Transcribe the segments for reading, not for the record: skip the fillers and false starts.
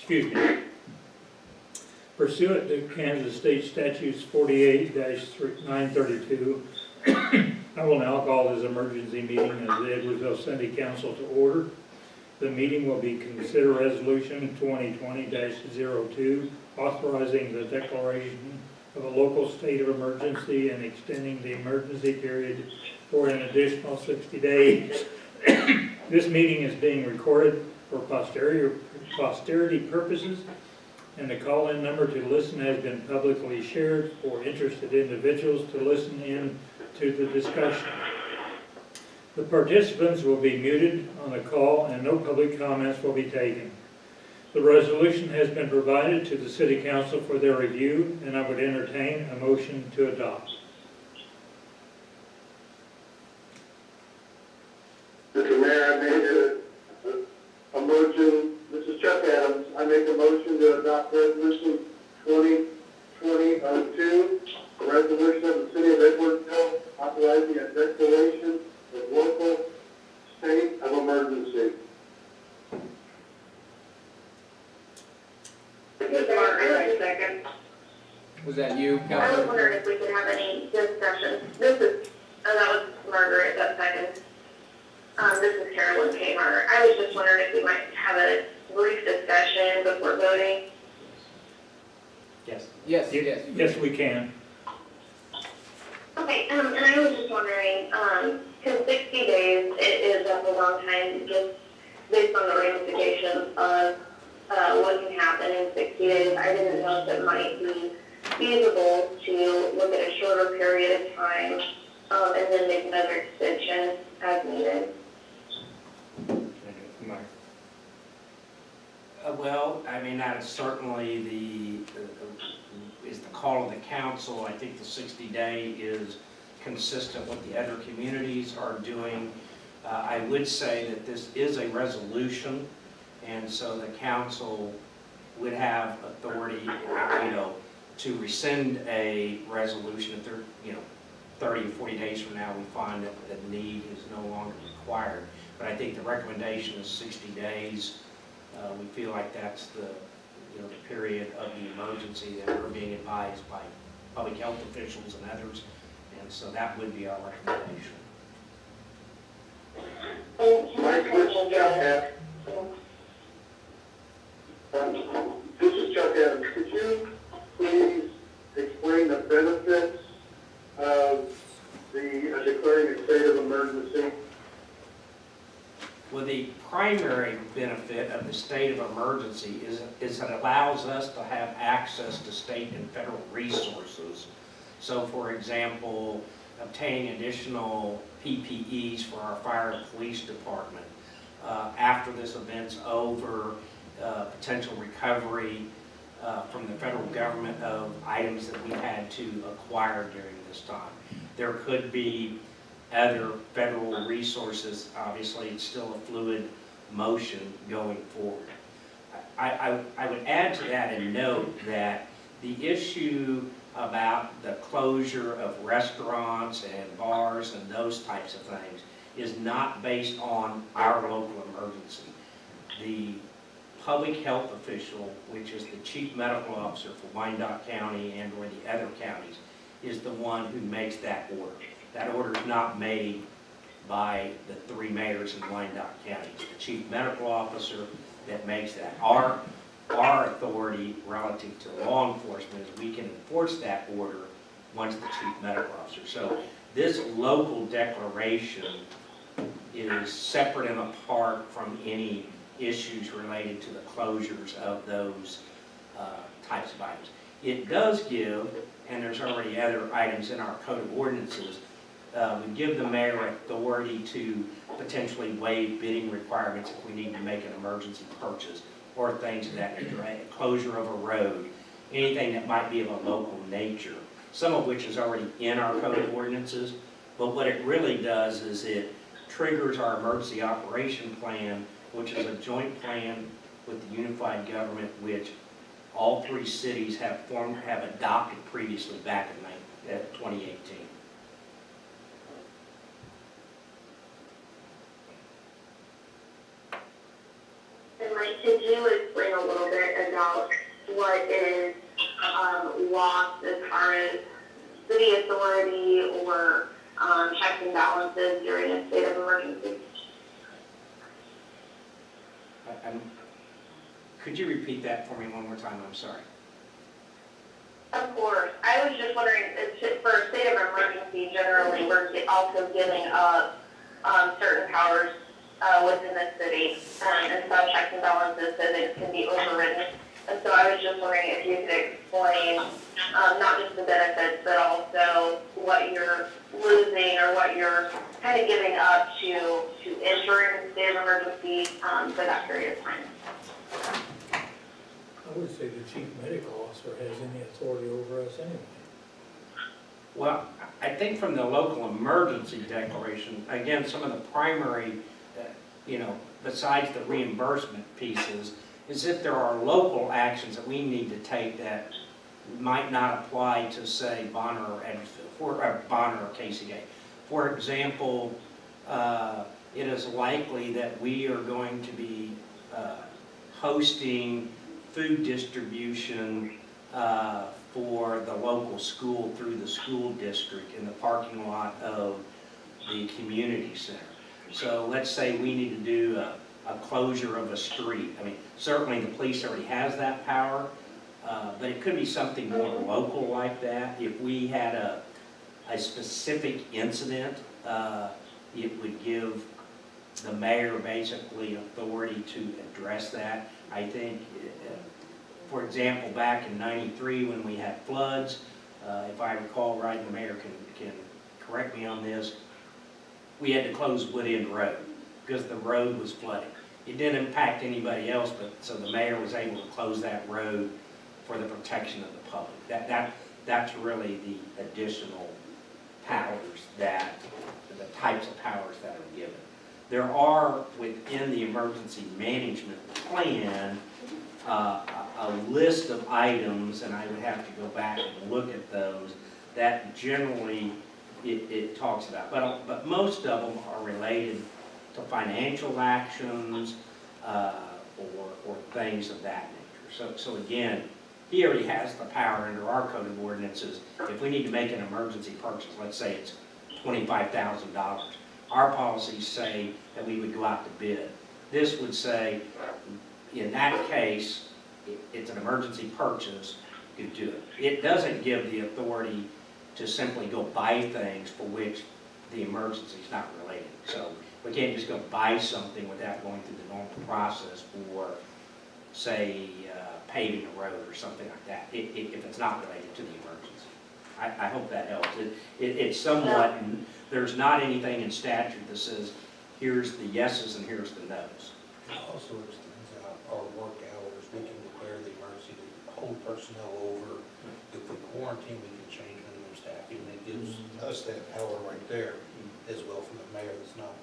excuse me. Pursuant to Kansas State Statutes 48-932, I will now call this emergency meeting of the Edwardsville City Council to order. The meeting will be consider resolution 2020-02, authorizing the declaration of a local state of emergency and extending the emergency period for an additional 60 days. This meeting is being recorded for posterity purposes, and the call-in number to listen has been publicly shared for interested individuals to listen in to the discussion. The participants will be muted on the call and no public comments will be taken. The resolution has been provided to the City Council for their review, and I would entertain a motion to adopt. Mr. Mayor, I made a motion. This is Chuck Adams. I make a motion to adopt resolution 2020-02, a resolution of the City of Edwardsville authorizing a declaration of local state of emergency. Second. Was that you, I was Councilor? wondering if we could have any discussion. That was Margaret, that second. This is Carolyn Kmart. I was just wondering if we might have a brief discussion before voting. Yes, Yes, we can. Okay, and I was just wondering, because 60 days, it is a long time, just based on the ramifications of what can happen in 60 days. I didn't know if it might be feasible to look at a shorter period of time and then make another extension as needed. Well, I mean, that is certainly the call of the council. I think the 60-day is consistent with the other communities are doing. I would say that this is a resolution, and so the council would have authority, to rescind a resolution if they're, 30 or 40 days from now we find that the need is no longer required. But I think the recommendation is 60 days. We feel like that's the period of the emergency that we're being advised by public health officials and others, and so that would be our recommendation. Mike, this is Chuck Adams. This is Chuck Adams. Could you please explain the benefits of the declaring a state of emergency? Well, the primary benefit of the state of emergency is it allows us to have access to state and federal resources. So, for example, obtaining additional PPEs for our fire and police department. After this event's over, potential recovery from the federal government of items that we had to acquire during this time. There could be other federal resources. Obviously, it's still a fluid motion going forward. I would add to that and note that the issue about the closure of restaurants and bars and those types of things is not based on our local emergency. The public health official, which is the chief medical officer for Wyandotte County and or the other counties, is the one who makes that order. That order is not made by the 3 mayors in Wyandotte County. It's the chief medical officer that makes that. Our authority relative to law enforcement is we can enforce that order once the chief medical officer. So this local declaration is separate and apart from any issues related to the closures of those types of items. It does give, and there's already other items in our code of ordinances, we give the mayor authority to potentially waive bidding requirements if we need to make an emergency purchase or things of that nature, a closure of a road, anything that might be of a local nature, some of which is already in our code of ordinances. But what it really does is it triggers our emergency operation plan, which is a joint plan with the unified government, which all 3 cities have adopted previously back in 2018. And Mike, could you explain a little bit out what is lost as far as city authority or checks and balances during a state of emergency. Could you repeat that for me one more time? I'm sorry. Of course. I was just wondering, for a state of emergency, generally, we're also giving up certain powers within the city, and some checks and balances so that it can be overridden. And so I was just wondering if you could explain not just the benefits, but also what you're losing or what you're kind of giving up to ensure in a state of emergency for that period of time. I would say the chief medical officer has any authority over us anyway. Well, I think from the local emergency declaration, again, some of the primary, besides the reimbursement pieces, is if there are local actions that we need to take that might not apply to, say, Bonner or Edgefield, Bonner or Casey Gate. For example, it is likely that we are going to be hosting food distribution for the local school through the school district in the parking lot of the community center. So let's say we need to do a closure of a street. I mean, certainly the police already has that power, but it could be something more local like that. If we had a specific incident, it would give the mayor basically authority to address that. I think, for example, back in '93 when we had floods, if I recall right, the mayor can correct me on this, we had to close Wood End Road because the road was flooding. It didn't impact anybody else, but so the mayor was able to close that road for the protection of the public. That's really the additional powers the types of powers that are given. There are, within the emergency management plan, a list of items, and I would have to go back and look at those, that generally it talks about. But most of them are related to financial actions or things of that nature. So again, he already has the power under our code of ordinances. If we need to make an emergency purchase, let's say it's $25,000, our policies say that we would go out to bid. This would say, in that case, it's an emergency purchase, you do it. It doesn't give the authority to simply go buy things for which the emergency is not related. So we can't just go buy something without going through the normal process for, say, paving a road or something like that, if it's not related to the emergency. I hope that helps. It's somewhat, there's not anything in statute that says, here's the yeses and here's the nos. It also extends out our work hours. We can declare the emergency to hold personnel over. If we quarantine, we can change minimum staffing. It gives us that power right there as well from the mayor that's not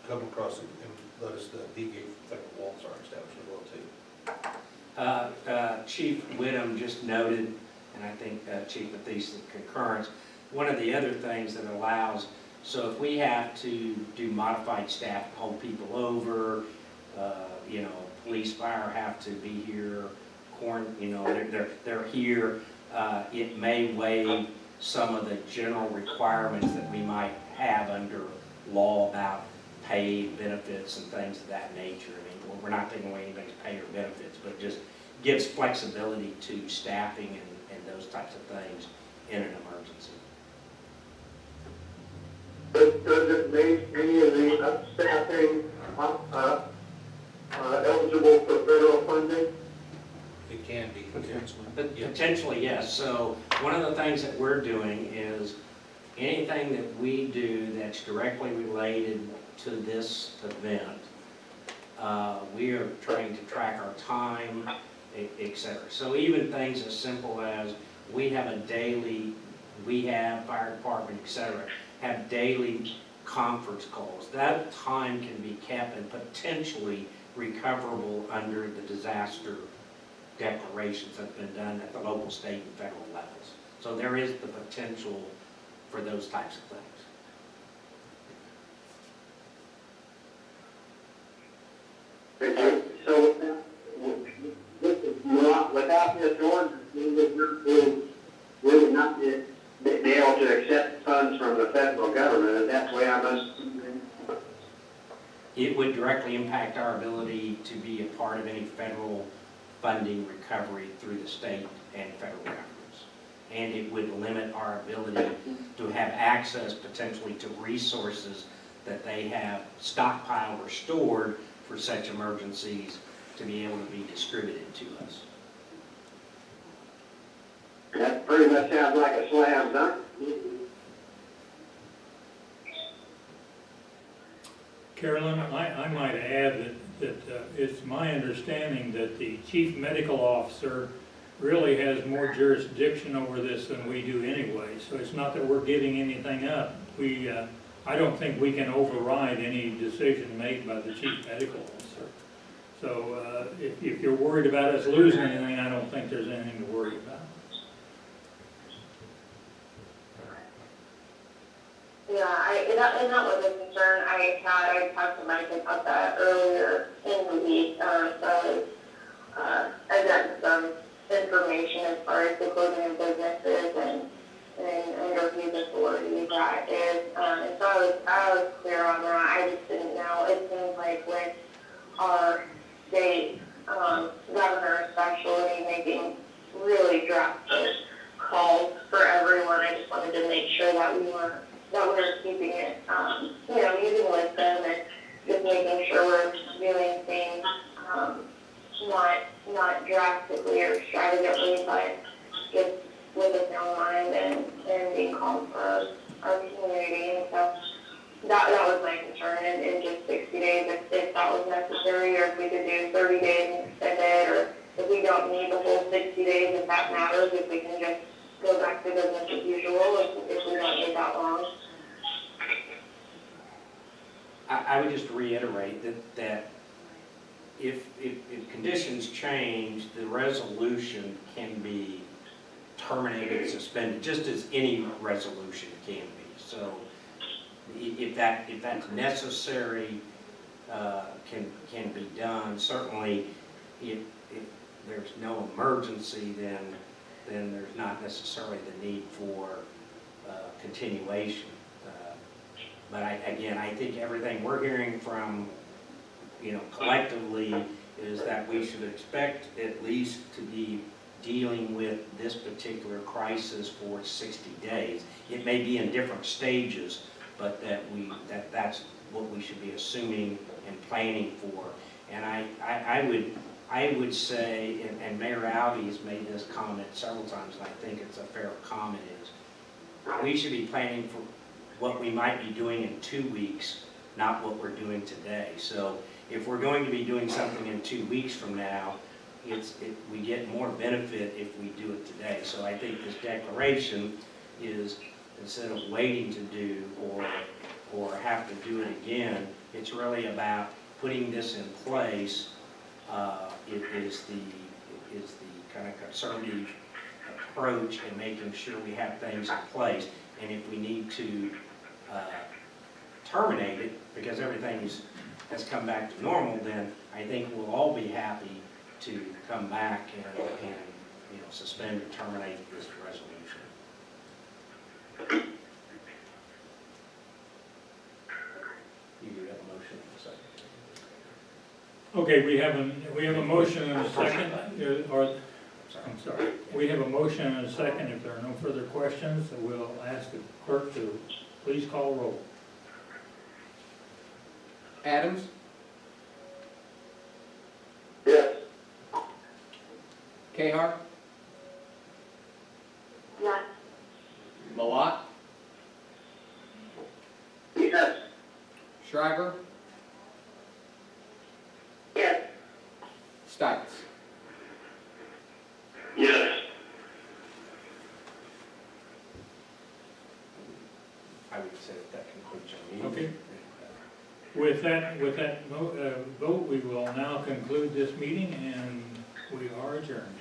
come across and let us deviate from federal laws are established as well too. Chief Whittam just noted, and I think Chief Mathies concurrence, one of the other things that allows, so if we have to do modified staff, hold people over, police, fire have to be here, they're here, it may waive some of the general requirements that we might have under law about pay, benefits, and things of that nature. I mean, we're not taking away anybody's pay or benefits, but just gives flexibility to staffing and those types of things in an emergency. Does it make any of the staffing eligible for federal funding? It can be. But potentially, yes. So one of the things that we're doing is anything that we do that's directly related to this event, we are trying to track our time, et cetera. So even things as simple as we have fire department, et cetera, have daily conference calls. That time can be kept and potentially recoverable under the disaster declarations that have been done at the local, state, and federal levels. So there is the potential for those types of things. So it would directly impact our ability to be a part of any federal funding recovery through the state and federal governments. And it would limit our ability to have access potentially to resources that they have stockpiled or stored for such emergencies to be able to be distributed to us. That pretty much sounds like a slam dunk. Carolyn, I might add that it's my understanding that the chief medical officer really has more jurisdiction over this than we do anyway. So it's not that we're giving anything up. I don't think we can override any decision made by the chief medical officer. So if you're worried about us losing anything, I don't think there's anything to worry about. Yeah, and that was a concern I talked to Mike about that earlier in the week. So I got some information as far as the closing of businesses and under whose authority that is. And so I was clear on that. I just didn't know. It seems like with our state governor especially making really drastic calls for everyone, I just wanted to make sure that we were keeping it, using wisdom and just making sure we're doing things not drastically or extravagantly, but just with a sound mind and being calm for our community. And so that was my concern, in just 60 days, if that was necessary, or if we could do 30 days and extend it, or if we don't need the whole 60 days, if that matters, if we can just go back to business as usual, if we don't need that long. I would just reiterate that if conditions change, the resolution can be terminated, suspended, just as any resolution can be. So if that's necessary, can be done. Certainly, if there's no emergency, then there's not necessarily the need for continuation. But I think everything we're hearing from, collectively is that we should expect at least to be dealing with this particular crisis for 60 days. It may be in different stages, but that's what we should be assuming and planning for. And I would say, and Mayor Alvey has made this comment several times, and I think it's a fair comment, is we should be planning for what we might be doing in 2 weeks, not what we're doing today. So if we're going to be doing something in 2 weeks from now, we get more benefit if we do it today. So I think this declaration is, instead of waiting to do or have to do it again, it's really about putting this in place. It is the kind of conservative approach and making sure we have things in place. And if we need to terminate it because everything has come back to normal, then I think we'll all be happy to come back and suspend or terminate this resolution. You do have a motion in a second. Okay, we have a motion and a second, I'm sorry. We have a motion and a second. If there are no further questions, we'll ask the clerk to please call roll. Adams, Yes. Cahar, Yes. Malat, Yes. Shriver, Yes. Stites. Yes. I would say that concludes our meeting. Okay. With that vote, we will now conclude this meeting, and we are adjourned.